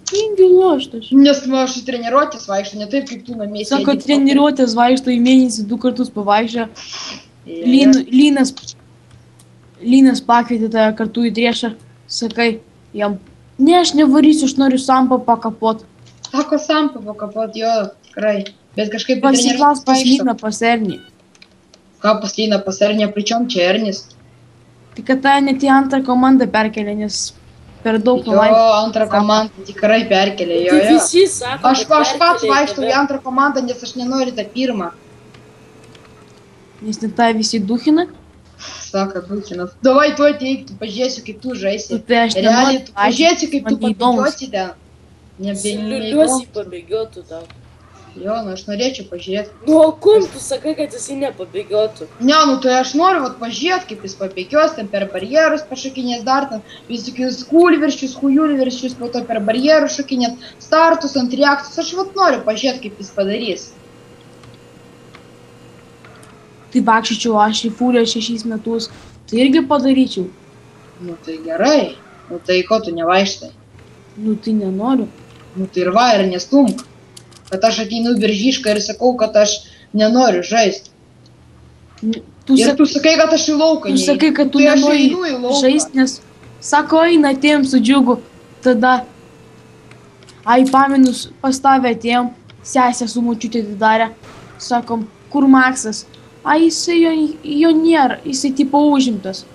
Tingiu loštas. Nes aš į treniruotės vaikštau, ne taip kaip tu namie sėdi. Sako, treniruotės vaikšto į mėnesį 2 kartus pavaikščia. Lynas pakvietė tave kartu į triešą. Sakai jam, ne, aš nevarysiu, aš noriu sampą pakapot. Sako sampą pakapot, jo, tikrai. Bet kažkaip Pasiklaus pas Lyną pas Ernį. Ką pas Lyną pas Ernį, pričom čia Ernis? Tai kad tave net į antrą komandą perkelė, nes per daug Jo, antrą komandą tikrai perkelė, jo. Tai visi sako, Aš pats vaikštau į antrą komandą, nes aš nenoriu tą pirmą. Nes net tave visi duhina. Sako, duhinas. Davai tu ateik, tu pažiūrėsiu, kaip tu žaisi. Tai aš Realiai, tu nenoriu pažiūrėsi, kaip tu man neįdomus. pabėgiosi ten. Liuliuosi pabėgiotų tau. Jo, nu aš norėčiau pažiūrėti. Nu, o kum tu sakai, kad jisai nepabėgiotų? Ne, nu tai aš noriu vat pažiūrėti, kaip jis pabėgios, ten per barjerus pašokinės dar ten, visokius kūlviršius, hujulviršius, po to per barjerus šokinėt, startus ant reakcijos, aš vat noriu pažiūrėti, kaip jis padarys. Tai vaikščiau aš į fūrę 6 metus, tai irgi padaryčiau. Nu tai gerai, nu tai ko tu nevaištai? Nu tai nenoriu. Nu tai ir va, ir nestumk. Kad aš ateinu Biržišką ir sakau, kad aš nenoriu žaisti. Tu sakai, kad aš į lauką Tu sakai, kad tu tai aš nenori einu į lauką. žaisti, nes sako, eina, atėjom su džiugu. Tada, pamenu, pas tave atėjom, sesė su močiutė atidarė. Sakom, kur Maksas? Jisai jo nėra, jisai tipo užimtas.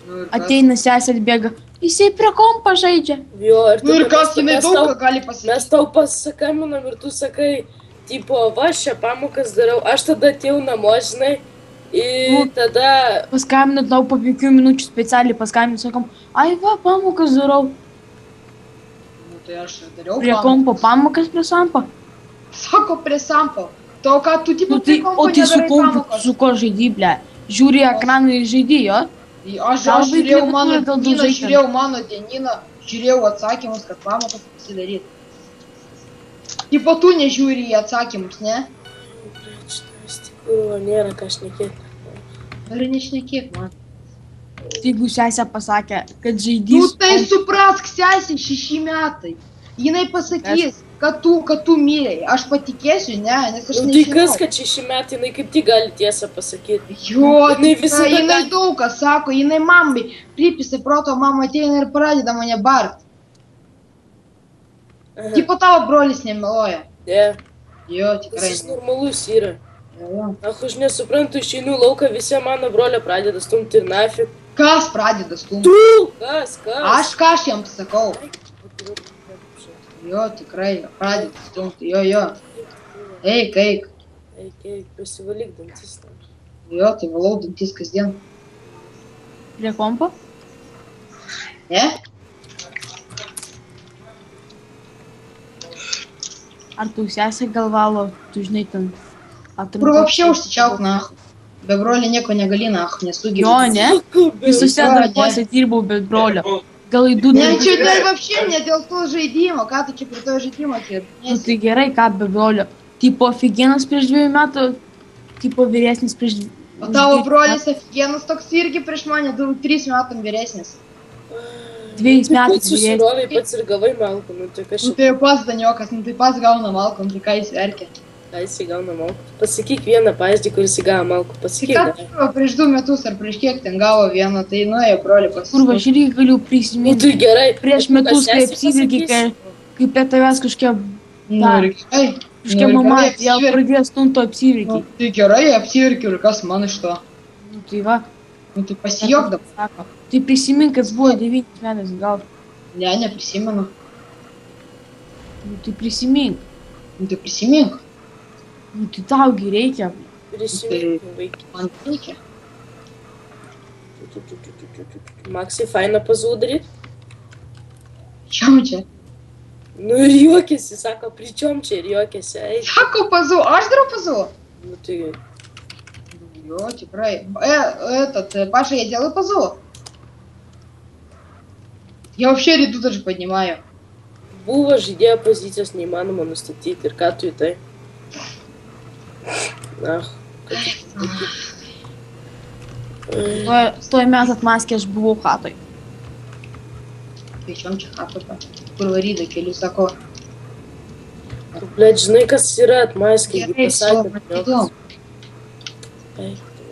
Nu, ir kas? Ateina sesė atbėga, jisai prie kompa žaidžia. Jo, Nu ir kas, jinai daug ką gali pasakyti. Mes tau pasakambinam ir tu sakai, tipo, va, šią pamokas darau, aš tada atėjau namo, žinai, ir tada... Paskambinu tau po 5 minučių specialiai, paskambinu, sakom, va, pamokas darau. Nu tai aš ir dariau Prie kompo pamokas, prie sampo. Sako, prie sampo. To, ką tu tipo prie kompo O tai su nedarai kompu, pamokas. su ko žaidži, ble? Žiūri ekraną ir žaidži, jo? Aš Gal žiūrėjau vaikai mano neturi dėl dieną, žaisti. žiūrėjau mano dienyną, žiūrėjau atsakymus, kad pamokas pasidaryti. Tipo tu nežiūri į atsakymus, ne? Iš tikrųjų, nėra ką šnekėti. Ar nešnekėk man. Jeigu sesė pasakė, kad žaidži... Nu tai suprask, sesė 6 metai. Jinai pasakys, kad tu mylėjai. Aš patikėsiu, ne, nes aš Nu, tai nežinau. kas, kad 6 metai, jinai kaip tik gali tiesą pasakyti. Jo, Jinai tikrai, visada jinai gali- daug ką sako, jinai mamai pripisi proto, mama ateina ir pradeda mane bart. Aha. Tipo tavo brolis nemeluoja. Ne, Jo, tikrai. jis normalus yra. Jo. Aš nesuprantu, išeinu į lauką, visi mano brolio pradeda stumti ir nafik. Kas pradeda stumti? Tu! Kas? Ką aš jam sakau? Jo, tikrai, pradeda stumti, jo. Eik. Eik, pasivalyk dantis. Jo, tai valau dantis kasdien. Prie kompo? Ne? Ar tu sesė galvalo, tu žinai ten... Kur вообще užsičiauk, nahų. Be brolio nieko negali, nahų, nesugebi. Jo, ne? Visose Jo, darbuose dirbau be brolio. Gal į 2 Ne, čia ne, вообще ne dėl to žaidimo, ką tu čia prie to žaidimo Nu kirpnėsi? tai gerai, ką be brolio. Tipo Figienas prieš 2 metų, tipo vyresnis prieš... O tavo brolis Afigienas toks irgi prieš mane 3 metam vyresnis. 2 metais Pats vyresnis. susirovai, pats ir gavai malkų, nu tai Nu kažkaip, tai pas Daniokas, nu tai pas gauna malkom, tai ką jis verkia. ką jis įgauna malkų. Pasakyk vieną pavyzdį, kuris įgavo malkų. Tai Pasakyk. ką gerai. tu prieš 2 metus ar prieš kiek ten gavo vieną, tai nuėjo brolį Kur va, pasistumti. aš irgi galiu Nu prisiminti. tai gerai. Prieš o metus, kas kai sesei apsivilkė, pasakys? kai prie tavęs kažkokia Nu ir gerai. Kažkokia Nu ir mama, gerai, jau apsiverk. pradėjo stumto apsivilkį. Nu, tai gerai, apsiverkiu ir kas man iš to? Nu, tai va. Nu tai pasijokdam. Sako. Tai prisimink, kad buvo 9 metais, gal. Ne, neprisimenu. Nu, tai prisimink. Nu tai prisimink. Nu, tai taugi reikia. Prisimink, vaikai. Man reikia. Maksai, faina pazų daryti? Čiom čia? Nu ir juokėsi, sako, pričiom čia ir juokėsi. Eik. Sako pazu, aš darau pazu. Nu tai Jo, tikrai. Паша, я делаю пазу. Я вообще реду даже поднимаю. buvo žaidėjo pozicijos neįmanoma nustatyti ir ką tu į tai? Ach, kad Toj mes atmaskė, aš buvau hatoj. Причем čia хапа. kur varydai keliu, sako, Tu, blėt, žinai, kas yra atmaiskiai, gerai, su pasakė. matydu. Eik tu.